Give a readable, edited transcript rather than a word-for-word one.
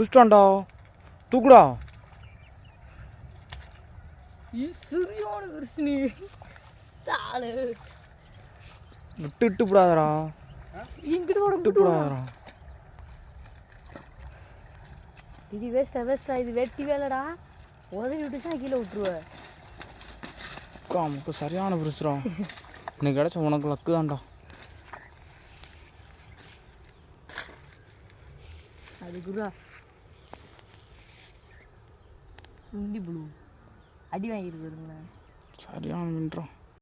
புடிச்சிட்டான்டா. தூக்குடா. சரியான கிருஷ்ணி தாளு விட்டு போடாதடா. இங்கிட்டு விட்டு போடாதடா. இது வேஸ்டா இது வெட்டி வேலைடா. உதவி விட்டுச்சா கீழே விட்டுருவேன். நமக்கு சரியான பிரிச்சுடா. இன்னைக்கு கிடைச்ச உனக்கு லக்கு தான்டா. அதுக்குடா சுண்டி புழு அடி வாங்கியிருக்குதுங்களா. சரியான மீன்றான்.